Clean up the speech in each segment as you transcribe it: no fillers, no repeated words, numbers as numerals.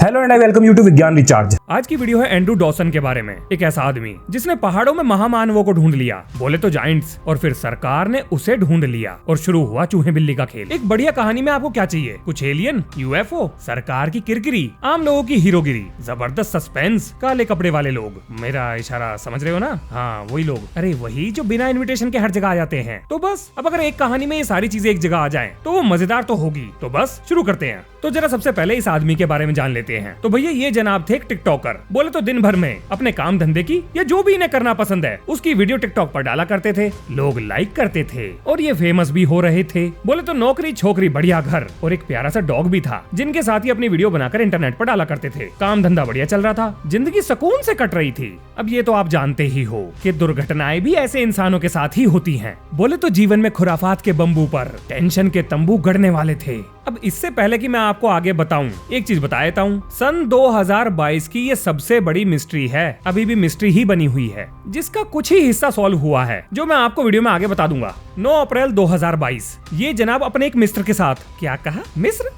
Hello and I welcome you to Vigyan recharge. आज की video है एंड्रू डॉसन के बारे में। एक ऐसा आदमी जिसने पहाड़ों में महामानवों को ढूंढ लिया, बोले तो जायंट्स, और फिर सरकार ने उसे ढूंढ लिया और शुरू हुआ चूहे बिल्ली का खेल। एक बढ़िया कहानी में आपको क्या चाहिए? कुछ एलियन, यूएफओ, सरकार की किरकिरी, आम लोगों की हीरोगिरी, जबरदस्त सस्पेंस, काले कपड़े वाले लोग। मेरा इशारा समझ रहे हो ना? हाँ, वही लोग। अरे वही जो बिना इन्विटेशन के हर जगह आ जाते हैं। तो बस अब अगर एक कहानी में ये सारी चीजें एक जगह आ जाएं, तो वो मजेदार तो होगी। तो बस शुरू करते हैं। तो जरा सबसे पहले इस आदमी के बारे में जान लेते हैं। तो भैया ये जनाब थे एक टिकटॉकर। बोले तो दिन भर में अपने काम धंधे की या जो भी इन्हें करना पसंद है उसकी वीडियो टिकटॉक पर डाला करते थे। लोग लाइक करते थे और ये फेमस भी हो रहे थे। बोले तो नौकरी, छोकरी, बढ़िया घर और एक प्यारा सा डॉग भी था, जिनके साथ ही अपनी वीडियो बनाकर इंटरनेट पर डाला करते थे। काम धंधा बढ़िया चल रहा था, जिंदगी सुकून से कट रही थी। अब ये तो आप जानते ही हो कि दुर्घटनाएं भी ऐसे इंसानों के साथ ही होती हैं। बोले तो जीवन में खुराफात के बम्बू पर टेंशन के तंबू गड़ने वाले थे। अब इससे पहले कि मैं आपको आगे बताऊं, एक चीज बता देता हूं। सन 2022 की ये सबसे बड़ी मिस्ट्री है, अभी भी मिस्ट्री ही बनी हुई है, जिसका कुछ ही हिस्सा सॉल्व हुआ है, जो मैं आपको वीडियो में आगे बता दूंगा। 9 अप्रैल 2022 ये जनाब अपने एक मिस्र के साथ, क्या कहा? मिस्र?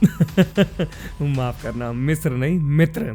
माफ करना, मिस्र नहीं,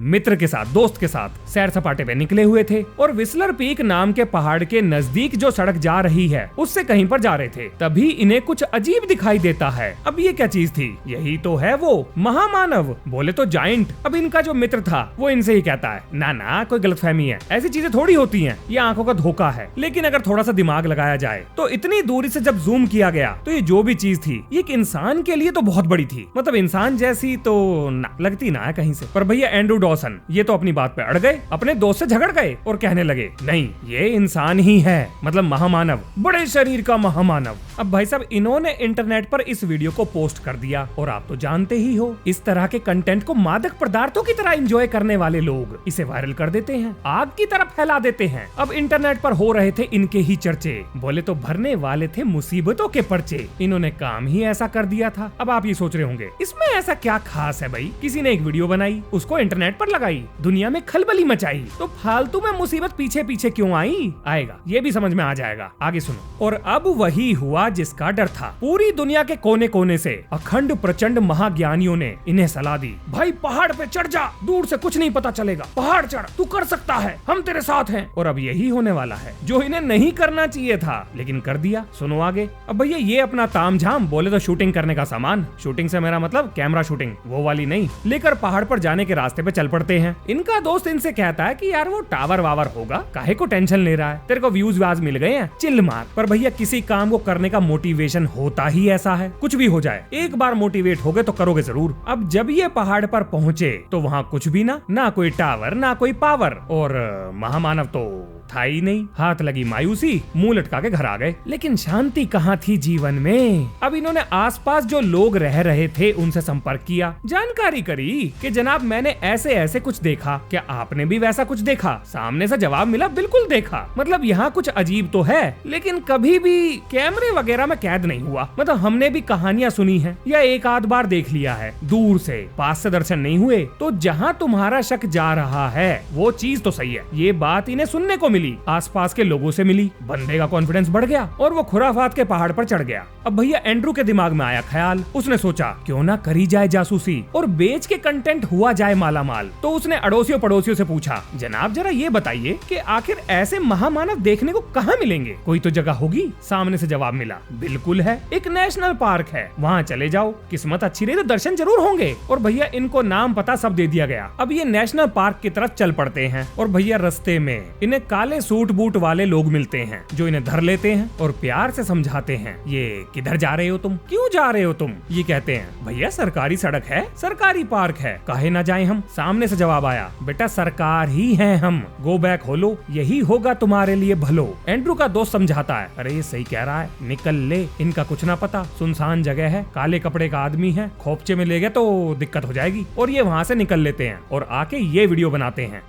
मित्र के साथ, दोस्त के साथ सैर सपाटे पे निकले हुए थे और विस्लर पीक नाम के पहाड़ के नजदीक जो सड़क जा रही है उससे कहीं पर जा रहे थे। तभी इन्हें कुछ अजीब दिखाई देता है। अब ये क्या चीज थी? यही तो है वो महामानव, बोले तो जायंट। अब इनका जो मित्र था वो इनसे ही कहता है, ना ना कोई गलतफहमी है, ऐसी चीजें थोड़ी होती हैं, ये आंखों का धोखा है। लेकिन अगर थोड़ा सा दिमाग लगाया जाए तो इतनी दूरी से जब जूम किया गया तो ये जो भी चीज थी ये एक इंसान के लिए तो बहुत बड़ी थी। मतलब इंसान जैसी तो ना लगती ना है कहीं से। पर भैया एंड्रू डॉसन ये तो अपनी बात पे अड़ गए, अपने दोस्त से झगड़ गए और कहने लगे, नहीं ये इंसान ही है, मतलब महामानव, बड़े शरीर का महामानव। अब भाई साहब इन्होंने इंटरनेट पर इस वीडियो को पोस्ट कर दिया और आप तो जानते ही हो इस तरह के कंटेंट को मादक पदार्थों की तरह एंजॉय करने वाले लोग इसे वायरल कर देते हैं, आग की तरफ फैला देते हैं। अब इंटरनेट पर हो रहे थे इनके ही चर्चे, बोले तो भरने वाले थे मुसीबतों के पर्चे। इन्होंने काम ही ऐसा कर दिया था। अब आप ये सोच रहे होंगे इसमें ऐसा क्या खास है भाई? किसी ने एक वीडियो बनाई, उसको इंटरनेट पर लगाई, दुनिया में खलबली मचाई, तो फालतू में मुसीबत पीछे पीछे क्यों आई? आएगा, ये भी समझ में आ जाएगा, आगे सुनो। और अब वही हुआ जिसका डर था। पूरी दुनिया के कोने कोने से अखंड प्रचंड महाज्ञानियों ने इन्हें सलाह दी, भाई पहाड़ पे चढ़ जा, दूर से कुछ नहीं पता चलेगा, पहाड़ चढ़, तू कर सकता है, हम तेरे साथ हैं। और अब यही होने वाला है जो इन्हें नहीं करना चाहिए था, लेकिन कर दिया। सुनो आगे। अब भैया ये अपना तामझाम, बोले तो शूटिंग करने का सामान, शूटिंग से मेरा मतलब कैमरा शूटिंग, वो वाली नहीं, लेकर पहाड़ पर जाने के रास्ते पे चल पड़ते हैं। इनका दोस्त इनसे कहता है कि यार वो टावर वावर होगा, काहे को टेंशन ले रहा है, तेरे को व्यूज व्याज मिल गए हैं, चिल मार। पर भैया किसी काम को करने का मोटिवेशन होता ही ऐसा है, कुछ भी हो जाए, एक बार मोटिवेट हो गए तो करोगे जरूर। अब जब ये पहाड़ पर पहुंचे तो वहाँ कुछ भी ना कोई टावर, ना कोई पावर, और महामानव तो था ही नहीं। हाथ लगी मायूसी, मुंह लटका के घर आ गए। लेकिन शांति कहाँ थी जीवन में? अब इन्होंने आसपास जो लोग रह रहे थे उनसे संपर्क किया, जानकारी करी कि जनाब मैंने ऐसे ऐसे कुछ देखा, क्या आपने भी वैसा कुछ देखा? सामने से जवाब मिला, बिल्कुल देखा। मतलब यहाँ कुछ अजीब तो है, लेकिन कभी भी कैमरे वगैरह में कैद नहीं हुआ। मतलब हमने भी कहानियां सुनी है या एक आध बार देख लिया है, दूर से, पास से दर्शन नहीं हुए। तो जहाँ तुम्हारा शक जा रहा है वो चीज तो सही है। ये बात इन्हें सुनने को मिली, आसपास के लोगों से मिली, बंदे का कॉन्फिडेंस बढ़ गया और वो खुराफात के पहाड़ पर चढ़ गया। अब भैया एंड्रू के दिमाग में आया ख्याल, उसने सोचा क्यों ना करी जाए जासूसी और बेच के कंटेंट हुआ जाए मालामाल। तो उसने अड़ोसियों पड़ोसियों से पूछा, जनाब जरा ये बताइए कि आखिर ऐसे महामानव देखने को कहाँ मिलेंगे? कोई तो जगह होगी। सामने से जवाब मिला, बिल्कुल है, एक नेशनल पार्क है, वहाँ चले जाओ, किस्मत अच्छी रही तो दर्शन जरूर होंगे। और भैया इनको नाम पता सब दे दिया गया। अब ये नेशनल पार्क की तरफ चल पड़ते हैं और भैया रास्ते में इन्हें काले सूट बूट वाले लोग मिलते हैं जो इन्हें धर लेते हैं और प्यार से समझाते हैं, ये किधर जा रहे हो तुम, क्यों जा रहे हो तुम? ये कहते हैं, भैया सरकारी सड़क है, सरकारी पार्क है, काहे ना जाए हम? सामने से जवाब आया, बेटा सरकार ही है हम, गो बैक हो लो, यही होगा तुम्हारे लिए भलो। एंड्रू का दोस्त समझाता है, अरे ये सही कह रहा है, निकल ले, इनका कुछ ना पता, सुनसान जगह है, काले कपड़े का आदमी है, खोपचे में ले गए तो दिक्कत हो जाएगी। और ये वहाँ से निकल लेते हैं और आके ये वीडियो बनाते हैं।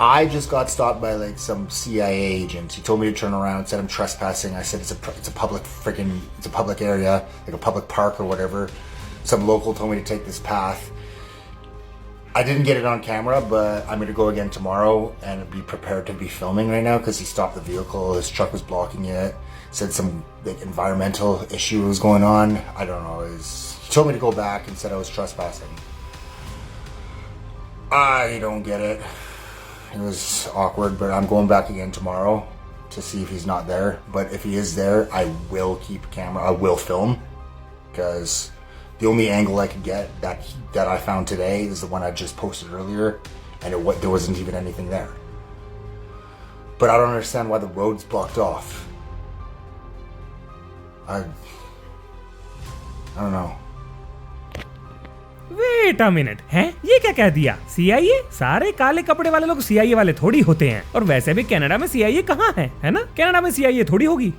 I just got stopped by like some CIA agent. He told me to turn around, said I'm trespassing. I said it's a public area, like a public park or whatever. Some local told me to take this path. I didn't get it on camera, but I'm going to go again tomorrow and be prepared to be filming right now because he stopped the vehicle. His truck was blocking it. Said some like environmental issue was going on. I don't know. He told me to go back and said I was trespassing. I don't get it. It was awkward, but I'm going back again tomorrow to see if he's not there. But if he is there, I will keep a camera. I will film, because the only angle I could get that I found today is the one I just posted earlier, and there wasn't even anything there. But I don't understand why the road's blocked off. I don't know. Wait a minute, हैं? ये क्या कह दिया? CIA? सारे काले कपड़े वाले लोग सीआईए वाले थोड़ी होते हैं। और वैसे भी कनाडा में सीआईए कहाँ है ना? कनाडा में सीआईए थोड़ी होगी।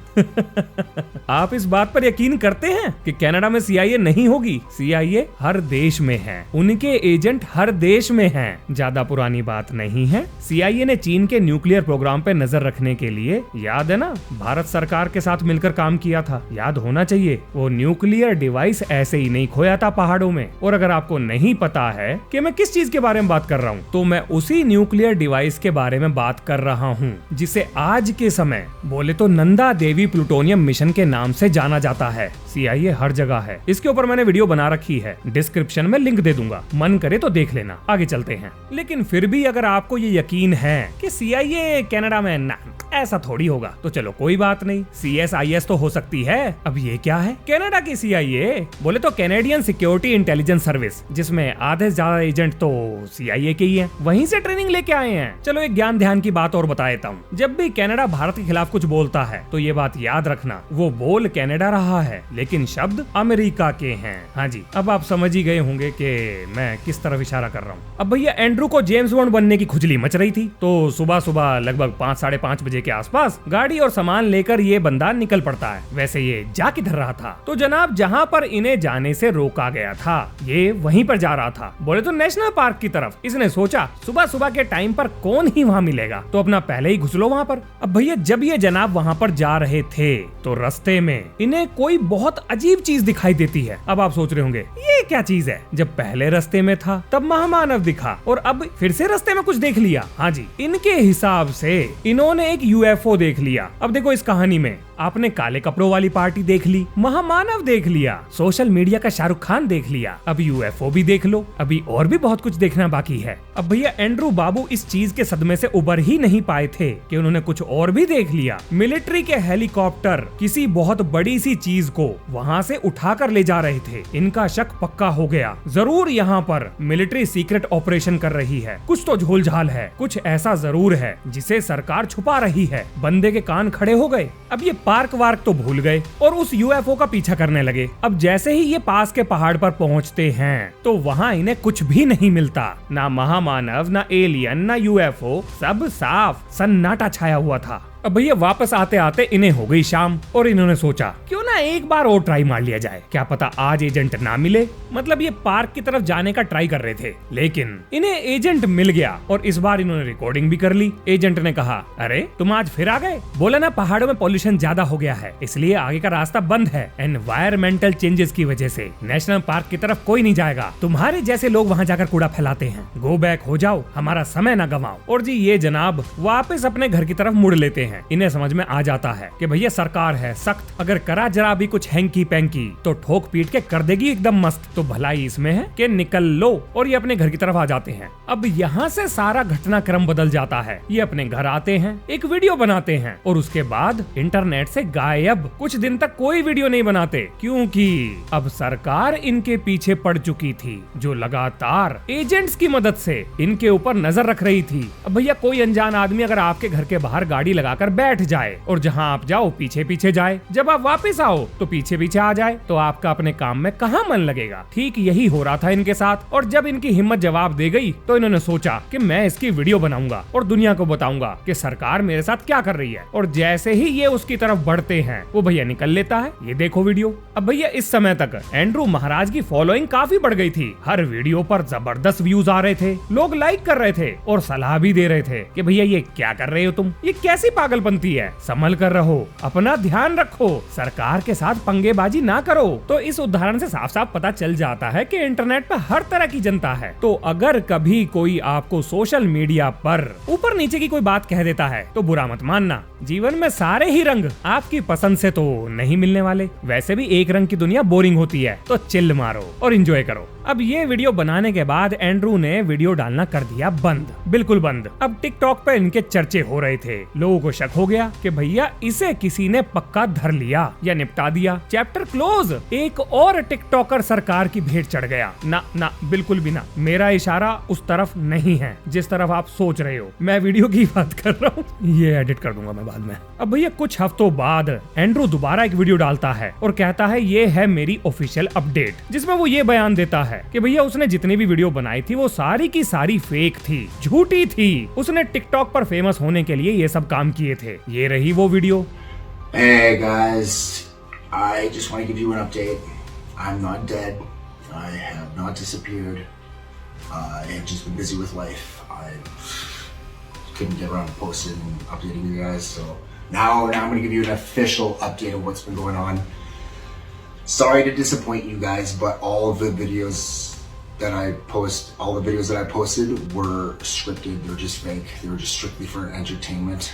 आप इस बात पर यकीन करते हैं कि कनाडा में सीआईए नहीं होगी? सीआईए हर देश में है, उनके एजेंट हर देश में हैं। ज्यादा पुरानी बात नहीं है। सीआईए ने चीन के न्यूक्लियर प्रोग्राम पे नजर रखने के लिए, याद है ना, भारत सरकार के साथ मिलकर काम किया था। याद होना चाहिए। वो न्यूक्लियर डिवाइस ऐसे ही नहीं खोया था पहाड़ों में। और अगर आपको नहीं पता है कि मैं किस चीज के बारे में बात कर रहा हूँ, तो मैं उसी न्यूक्लियर डिवाइस के बारे में बात कर रहा हूँ जिसे आज के समय बोले तो नंदा देवी प्लूटोनियम मिशन के नाम से जाना जाता है। सीआईए हर जगह है। इसके ऊपर मैंने वीडियो बना रखी है, डिस्क्रिप्शन में लिंक दे दूंगा, मन करे तो देख लेना। आगे चलते हैं। लेकिन फिर भी अगर आपको ये यकीन है कि सीआईए कनाडा में, ना ऐसा थोड़ी होगा, तो चलो कोई बात नहीं, CSIS तो हो सकती है। अब ये क्या है? कनाडा की सीआईए बोले तो कैनेडियन सिक्योरिटी इंटेलिजेंस सर्विस, जिसमें आधे से ज्यादा एजेंट तो सीआईए के ही हैं। वहीं से ट्रेनिंग लेके आए हैं। चलो एक ज्ञान ध्यान की बात और बता देता हूँ। जब भी कनाडा भारत के खिलाफ कुछ बोलता है तो ये बात याद रखना, वो बोल कनाडा रहा है लेकिन शब्द अमेरिका के हैं। हाँ जी, अब आप समझ ही गए होंगे कि मैं किस तरफ इशारा कर रहा हूँ। अब भैया एंड्रू को जेम्स बॉन्ड बनने की खुजली मच रही थी, तो सुबह सुबह लगभग 5 साढ़े 5 बजे के आसपास गाड़ी और सामान लेकर ये बंदा निकल पड़ता है। वैसे ये जा किधर रहा था? तो जनाब, जहाँ पर इन्हें जाने से रोका गया था, ये वहीं पर जा रहा था, बोले तो नेशनल पार्क की तरफ। इसने सोचा सुबह सुबह के टाइम पर कौन ही वहाँ मिलेगा, तो अपना पहले ही घुस लो वहाँ पर। अब भैया जब ये जनाब वहाँ पर जा रहे थे तो रास्ते में इन्हें कोई बहुत अजीब चीज दिखाई देती है। अब आप सोच रहे होंगे ये क्या चीज है? जब पहले रास्ते में था तब महामानव दिखा और अब फिर से रास्ते में कुछ देख लिया। हाँ जी, इनके हिसाब से इन्होंने एक UFO देख लिया। अब देखो इस कहानी में आपने काले कपड़ों वाली पार्टी देख ली, महामानव देख लिया, सोशल मीडिया का शाहरुख खान देख लिया, अब UFO भी देख लो। अभी और भी बहुत कुछ देखना बाकी है। अब भैया एंड्रू बाबू इस चीज के सदमे से उबर ही नहीं पाए थे कि उन्होंने कुछ और भी देख लिया। मिलिट्री के हेलीकॉप्टर किसी बहुत बड़ी सी चीज को वहाँ से उठा कर ले जा रहे थे। इनका शक पक्का हो गया, जरूर यहाँ पर मिलिट्री सीक्रेट ऑपरेशन कर रही है, कुछ तो झोलझाल है, कुछ ऐसा जरूर है जिसे सरकार छुपा रही है। बंदे के कान खड़े हो गए। अब ये पार्क वार्क तो भूल गए और उस UFO का पीछा करने लगे। अब जैसे ही ये पास के पहाड़ पर पहुंचते हैं तो वहाँ इन्हें कुछ भी नहीं मिलता, ना महामानव, ना एलियन, ना UFO, सब साफ सन्नाटा छाया हुआ था। अब भैया वापस आते आते इन्हें हो गई शाम और इन्होंने सोचा क्यों ना एक बार और ट्राई मार लिया जाए, क्या पता आज एजेंट ना मिले। मतलब ये पार्क की तरफ जाने का ट्राई कर रहे थे, लेकिन इन्हें एजेंट मिल गया और इस बार इन्होंने रिकॉर्डिंग भी कर ली। एजेंट ने कहा, अरे तुम आज फिर आ गए? बोला ना पहाड़ों में पॉल्यूशन ज्यादा हो गया है, इसलिए आगे का रास्ता बंद है। एनवायरमेंटल चेंजेस की वजह से नेशनल पार्क की तरफ कोई नहीं जाएगा। तुम्हारे जैसे लोग वहाँ जाकर कूड़ा फैलाते हैं। गो बैक हो जाओ, हमारा समय न गवाओ। और जी ये जनाब वापस अपने घर की तरफ मुड़ लेते हैं। इन्हें समझ में आ जाता है कि भैया सरकार है सख्त, अगर करा जरा भी कुछ हैंकी पैंकी तो ठोक पीट के कर देगी एकदम मस्त। तो भलाई इसमें है कि निकल लो, और ये अपने घर की तरफ आ जाते हैं। अब यहाँ से सारा घटनाक्रम बदल जाता है। ये अपने घर आते हैं, एक वीडियो बनाते हैं और उसके बाद इंटरनेट से गायब। कुछ दिन तक कोई वीडियो नहीं बनाते क्योंकि अब सरकार इनके पीछे पड़ चुकी थी, जो लगातार एजेंट्स की मदद से इनके ऊपर नजर रख रही थी। अब भैया कोई अनजान आदमी अगर आपके घर के बाहर गाड़ी लगाकर बैठ जाए और जहां आप जाओ पीछे पीछे जाए, जब आप वापस आओ तो पीछे पीछे आ जाए, तो आपका अपने काम में कहां मन लगेगा। ठीक यही हो रहा था इनके साथ। और जब इनकी हिम्मत जवाब दे गई तो इन्होंने सोचा कि मैं इसकी वीडियो बनाऊंगा और दुनिया को बताऊंगा कि सरकार मेरे साथ क्या कर रही है। और जैसे ही ये उसकी तरफ बढ़ते हैं वो भैया निकल लेता है। ये देखो वीडियो। अब भैया इस समय तक एंड्रू महाराज की फॉलोइंग काफी बढ़ गई थी। हर वीडियो पर जबरदस्त व्यूज आ रहे थे, लोग लाइक कर रहे थे और सलाह भी दे रहे थे कि भैया ये क्या कर रहे हो तुम, ये कैसी पागलपंती है, संभल कर रहो, अपना ध्यान रखो, सरकार के साथ पंगेबाजी ना करो। तो इस उदाहरण से साफ साफ पता चल जाता है कि इंटरनेट पर हर तरह की जनता है। तो अगर कभी कोई आपको सोशल मीडिया पर ऊपर नीचे की कोई बात कह देता है तो बुरा मत मानना। जीवन में सारे ही रंग आपकी पसंद से तो नहीं मिलने वाले। वैसे भी एक रंग की दुनिया बोरिंग होती है, तो चिल मारो और एंजॉय करो। अब ये वीडियो बनाने के बाद एंड्रू ने वीडियो डालना कर दिया बंद, बिल्कुल बंद। अब टिकटॉक पे इनके चर्चे हो रहे थे। लोगों को शक हो गया कि भैया इसे किसी ने पक्का धर लिया या निपटा दिया, चैप्टर क्लोज। एक और टिकटॉकर सरकार की भेंट चढ़ गया। ना ना, बिल्कुल भी ना। मेरा इशारा उस तरफ नहीं है जिस तरफ आप सोच रहे हो। मैं वीडियो की बात कर रहा हूँ, ये एडिट कर दूंगा मैं बाद में। अब भैया कुछ हफ्तों बाद एंड्रू दोबारा एक वीडियो डालता है और कहता है ये है मेरी ऑफिशियल अपडेट, जिसमें वो ये बयान देता है कि भैया उसने जितनी भी वीडियो बनाई थी वो सारी की सारी फेक थी, झूठी थी। उसने टिकटॉक पर फेमस होने के लिए ये सब काम किए थे। ये रही वो video. Hey guys, I just want to give you an update. I'm not dead. I have not disappeared. I have just been busy with life. I couldn't get around to posting and updating you guys, so now I'm going to give you an official update of what's been going on. Sorry to disappoint you guys, but all the videos that I posted were scripted. They were just fake. They were just strictly for entertainment.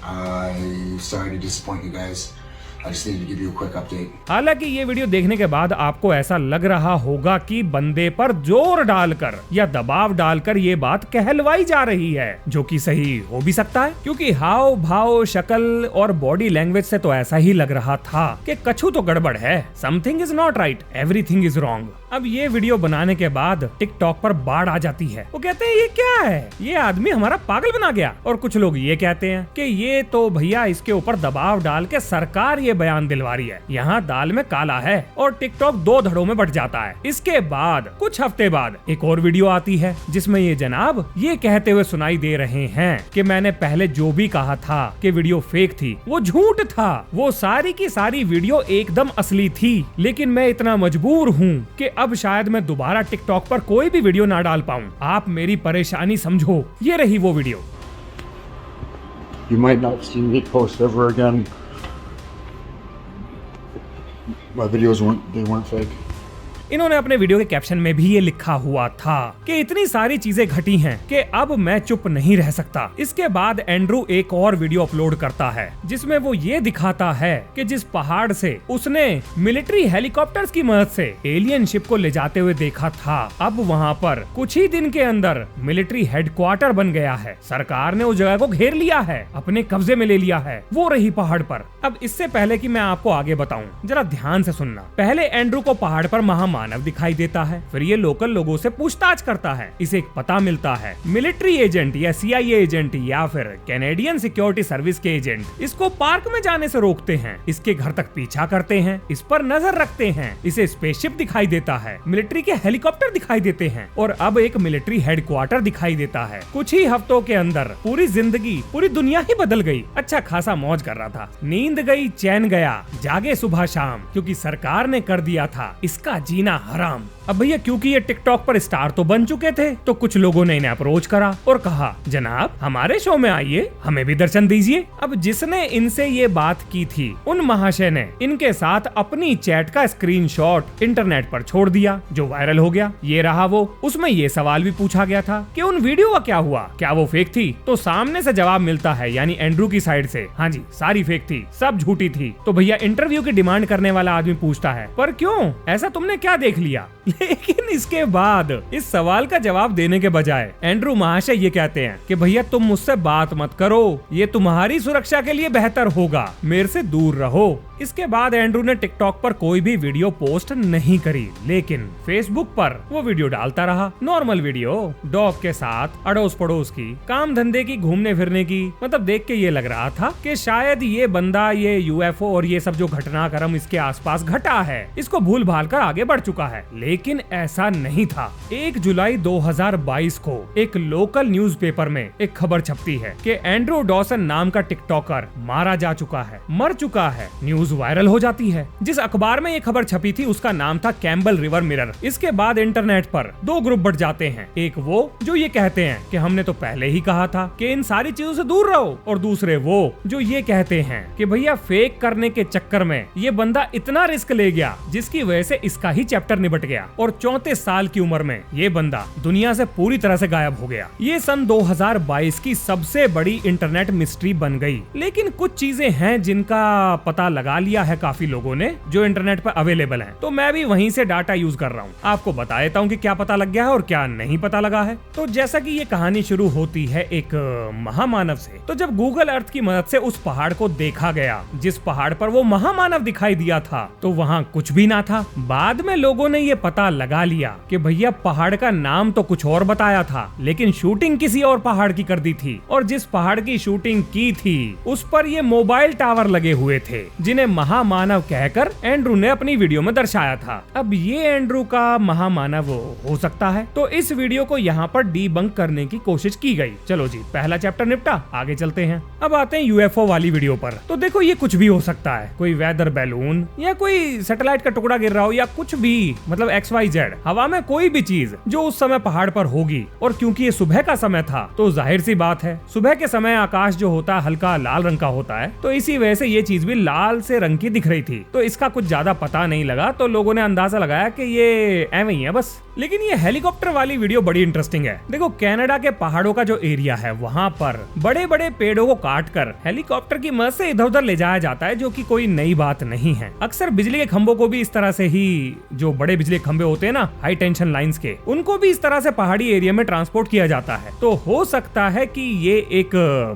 I'm sorry to disappoint you guys. I just needed to give you a quick update. हालांकि ये video देखने के बाद आपको ऐसा लग रहा होगा कि बंदे पर जोर डालकर या दबाव डालकर ये बात कहलवाई जा रही है, जो कि सही हो भी सकता है, क्योंकि हाव भाव, शक्ल और बॉडी लैंग्वेज से तो ऐसा ही लग रहा था कि कछु तो गड़बड़ है। Something is not right, everything is wrong. अब ये वीडियो बनाने के बाद टिकटॉक पर बाढ़ आ जाती है। वो कहते हैं ये क्या है, ये आदमी हमारा पागल बना गया। और कुछ लोग ये कहते हैं कि ये तो भैया इसके ऊपर दबाव डाल के सरकार ये बयान दिलवा रही है, यहाँ दाल में काला है। और टिकटॉक दो धड़ों में बट जाता है। इसके बाद कुछ हफ्ते बाद एक और वीडियो आती है जिसमें ये जनाब ये कहते हुए सुनाई दे रहे हैं कि मैंने पहले जो भी कहा था कि वीडियो फेक थी वो झूठ था। वो सारी की सारी वीडियो एकदम असली थी, लेकिन मैं इतना मजबूर हूँ कि अब शायद मैं दोबारा टिकटॉक पर कोई भी वीडियो ना डाल पाऊँ। आप मेरी परेशानी समझो। ये रही वो video. You might not see me post ever again. My videos weren't fake. इन्होंने अपने वीडियो के कैप्शन में भी ये लिखा हुआ था कि इतनी सारी चीजें घटी हैं कि अब मैं चुप नहीं रह सकता। इसके बाद एंड्रू एक और वीडियो अपलोड करता है जिसमें वो ये दिखाता है कि जिस पहाड़ से उसने मिलिट्री हेलीकॉप्टर्स की मदद से एलियन शिप को ले जाते हुए देखा था, अब वहाँ पर कुछ ही दिन के अंदर मिलिट्री हेडक्वार्टर बन गया है। सरकार ने उस जगह को घेर लिया है, अपने कब्जे में ले लिया है। वो रही पहाड़ पर। अब इससे पहले कि मैं आपको आगे बताऊं, जरा ध्यान से सुनना। पहले एंड्रू को पहाड़ पर मानव दिखाई देता है। फिर ये लोकल लोगों से पूछताछ करता है। इसे एक पता मिलता है, मिलिट्री एजेंट या CIA एजेंट या फिर कैनेडियन सिक्योरिटी सर्विस के एजेंट इसको पार्क में जाने से रोकते हैं, इसके घर तक पीछा करते हैं, इस पर नजर रखते हैं। इसे स्पेसशिप दिखाई देता है, मिलिट्री के हेलीकॉप्टर दिखाई देते हैं और अब एक मिलिट्री हेडक्वार्टर दिखाई देता है। कुछ ही हफ्तों के अंदर पूरी जिंदगी, पूरी दुनिया ही बदल गई। अच्छा खासा मौज कर रहा था, नींद गई, चैन गया, जागे सुबह शाम, क्योंकि सरकार ने कर दिया था इसका जीना हराम। अब भैया क्योंकि ये टिकटॉक पर स्टार तो बन चुके थे, तो कुछ लोगों ने इन्हें अप्रोच करा और कहा जनाब हमारे शो में आइए, हमें भी दर्शन दीजिए। अब जिसने इनसे ये बात की थी उन महाशय ने इनके साथ अपनी चैट का स्क्रीनशॉट इंटरनेट पर छोड़ दिया, जो वायरल हो गया। ये रहा वो। उसमें ये सवाल भी पूछा गया था कि उन वीडियो का क्या हुआ, क्या वो फेक थी? तो सामने से जवाब मिलता है, यानी एंड्रू की साइड से, हाँ जी सारी फेक थी, सब झूठी थी। तो भैया इंटरव्यू की डिमांड करने वाला आदमी पूछता है पर क्यों, ऐसा तुमने क्या देख लिया? लेकिन इसके बाद इस सवाल का जवाब देने के बजाय एंड्रू महाशय ये कहते हैं कि भैया तुम मुझसे बात मत करो, ये तुम्हारी सुरक्षा के लिए बेहतर होगा, मेरे से दूर रहो। इसके बाद एंड्रू ने टिकटॉक पर कोई भी वीडियो पोस्ट नहीं करी, लेकिन फेसबुक पर वो वीडियो डालता रहा। नॉर्मल वीडियो, डॉग के साथ, अड़ोस पड़ोस की, काम धंधे की, घूमने फिरने की। मतलब देख के ये लग रहा था कि शायद ये बंदा ये UFO और ये सब जो घटनाक्रम इसके आसपास घटा है, इसको भूल भाल कर आगे बढ़ चुका है। लेकिन ऐसा नहीं था। 1 जुलाई 2022 को एक लोकल न्यूज़पेपर में एक खबर छपती है कि एंड्रू डॉसन नाम का टिकटॉकर मारा जा चुका है, मर चुका है। न्यूज वायरल हो जाती है। जिस अखबार में ये खबर छपी थी उसका नाम था कैम्बल रिवर मिरर। इसके बाद इंटरनेट पर 2 ग्रुप बढ़ जाते हैं। एक वो जो ये कहते हैं कि हमने तो पहले ही कहा था कि इन सारी चीजों से दूर रहो, और दूसरे वो जो ये कहते हैं कि भैया फेक करने के चक्कर में ये बंदा इतना रिस्क ले गया जिसकी वजह से इसका ही चैप्टर निबट गया, और 34 साल की उम्र में ये बंदा दुनिया से पूरी तरह से गायब हो गया। ये सन 2022 की सबसे बड़ी इंटरनेट मिस्ट्री बन गई। लेकिन कुछ चीजें हैं जिनका पता लगा लिया है काफी लोगों ने, जो इंटरनेट पर अवेलेबल हैं। तो मैं भी वहीं से डाटा यूज कर रहा हूँ, आपको बता देता हूँ कि क्या पता लग गया है और क्या नहीं पता लगा है। तो जैसा कि ये कहानी शुरू होती है एक महामानव से। तो जब गूगल अर्थ की मदद से उस पहाड़ को देखा गया जिस पहाड़ पर वो महामानव दिखाई दिया था, तो वहाँ कुछ भी ना था। बाद में लोगों ने ये पता लगा लिया कि भैया पहाड़ का नाम तो कुछ और बताया था, लेकिन शूटिंग किसी और पहाड़ की कर दी थी, और जिस पहाड़ की शूटिंग की थी उस पर ये मोबाइल टावर लगे हुए थे जिन्हें महामानव कहकर एंड्रू ने अपनी वीडियो में दर्शाया था। अब ये एंड्रू का महामानव हो सकता है, तो इस वीडियो को यहाँ पर डीबंक करने की कोशिश की गई। चलो जी, पहला चैप्टर निपटा, आगे चलते हैं। अब आते हैं यूएफओ वाली वीडियो पर। तो देखो ये कुछ भी हो सकता है, कोई वेदर बैलून या कोई सैटेलाइट का टुकड़ा गिर रहा हो या कुछ भी, मतलब XYZ, हवा में कोई भी चीज जो उस समय पहाड़ पर होगी। और क्योंकि ये सुबह का समय था तो जाहिर सी बात है सुबह के समय आकाश जो होता है हल्का लाल रंग का होता है, तो इसी वजह से ये चीज भी लाल से रंग की दिख रही थी। तो इसका कुछ ज्यादा पता नहीं लगा, तो लोगों ने अंदाजा लगाया कि ये एवं ही है बस। लेकिन ये हेलीकॉप्टर वाली वीडियो बड़ी इंटरेस्टिंग है। देखो कनाडा के पहाड़ों का जो एरिया है वहाँ पर बड़े बड़े पेड़ों को काट कर हेलीकॉप्टर की मदद से इधर उधर ले जाया जाता है, जो कि कोई नई बात नहीं है। अक्सर बिजली के खंभों को भी इस तरह से ही, जो बड़े बिजली के खंभे होते हैं ना हाई टेंशन लाइंस के, उनको भी इस तरह से पहाड़ी एरिया में ट्रांसपोर्ट किया जाता है। तो हो सकता है कि ये एक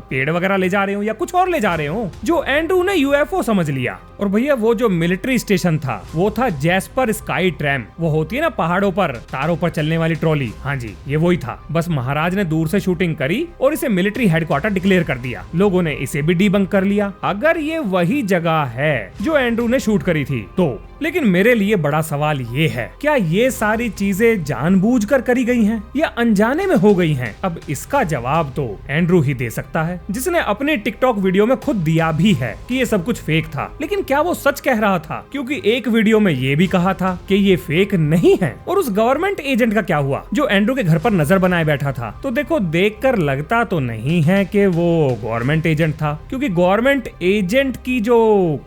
पेड़ वगैरह ले जा रहे हो या कुछ और ले जा रहे हो, जो एंड्रू ने यूएफओ समझ लिया। और भैया वो जो मिलिट्री स्टेशन था वो था जैस्पर स्काई ट्रैम। वो होती है ना पहाड़ों पर तारों पर चलने वाली ट्रॉली, हाँ जी ये वही था। बस महाराज ने दूर से शूटिंग करी और इसे मिलिट्री हेडक्वार्टर डिक्लेयर कर दिया। लोगों ने इसे भी डीबंक कर लिया। अगर ये वही जगह है जो एंड्रू ने शूट करी थी तो। लेकिन मेरे लिए बड़ा सवाल ये है, क्या ये सारी चीजें जानबूझकर करी गई हैं या अनजाने में हो गई हैं? अब इसका जवाब तो एंड्रू ही दे सकता है, जिसने अपने टिकटॉक वीडियो में खुद दिया भी है कि ये सब कुछ फेक था। लेकिन क्या वो सच कह रहा था? क्योंकि एक वीडियो में ये भी कहा था कि ये फेक नहीं है। और उस गवर्नमेंट एजेंट का क्या हुआ जो एंड्रू के घर पर नजर बनाए बैठा था? तो देखो देखकर लगता तो नहीं है कि वो गवर्नमेंट एजेंट था, क्योंकि गवर्नमेंट एजेंट की जो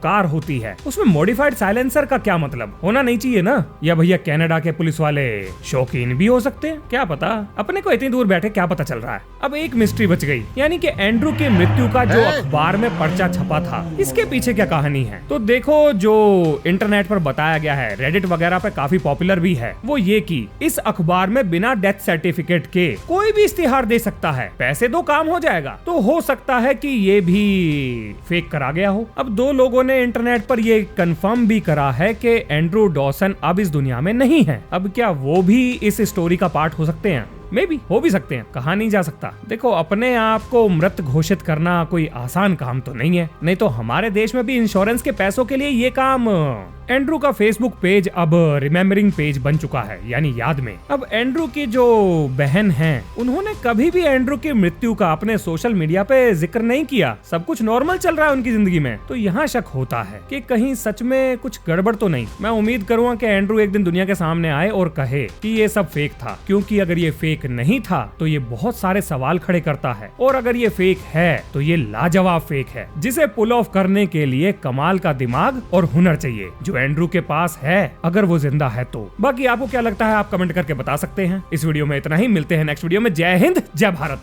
कार होती है उसमें मॉडिफाइड साइलेंसर का क्या मतलब? होना नहीं चाहिए ना? या भैया कनाडा के पुलिस वाले शौकीन भी हो सकते हैं, क्या पता? अपने को इतनी दूर बैठे क्या पता चल रहा है। अब एक मिस्ट्री बच गई, यानी कि एंड्रू की मृत्यु का जो अखबार में पर्चा छपा था, इसके पीछे क्या कहानी है? तो देखो जो इंटरनेट पर बताया गया है, रेडिट वगैरह पे काफी पॉपुलर भी है, वो ये कि इस अखबार में बिना डेथ सर्टिफिकेट के कोई भी इश्तिहार दे सकता है, पैसे दो काम हो जाएगा। तो हो सकता है कि ये भी फेक करा गया हो। अब 2 लोगों ने इंटरनेट पर ये कंफर्म भी करा है कि एंड्रू डॉसन अब इस दुनिया में नहीं है। अब क्या वो भी इस स्टोरी का पार्ट हो सकते हैं? मे भी हो भी सकते हैं, कहा नहीं जा सकता। देखो अपने आप को मृत घोषित करना कोई आसान काम तो नहीं है, नहीं तो हमारे देश में भी इंश्योरेंस के पैसों के लिए ये काम। एंड्रू का फेसबुक पेज अब रिमेम्बरिंग पेज बन चुका है, यानी याद में। अब एंड्रू की जो बहन है उन्होंने कभी भी एंड्रू की मृत्यु का अपने सोशल मीडिया पे जिक्र नहीं किया। सब कुछ नॉर्मल चल रहा है उनकी जिंदगी में। तो यहाँ शक होता है कि कहीं सच में कुछ गड़बड़ तो नहीं। मैं उम्मीद करूंगा कि एंड्रू एक दिन दुनिया के सामने आए और कहे कि ये सब फेक था, क्योंकि अगर ये फेक नहीं था तो ये बहुत सारे सवाल खड़े करता है, और अगर ये फेक है तो ये लाजवाब फेक है, जिसे पुल ऑफ करने के लिए कमाल का दिमाग और हुनर चाहिए, जो एंड्रू के पास है अगर वो जिंदा है तो। बाकी आपको क्या लगता है आप कमेंट करके बता सकते हैं। इस वीडियो में इतना ही, मिलते हैं नेक्स्ट वीडियो में। जय हिंद, जय भारत।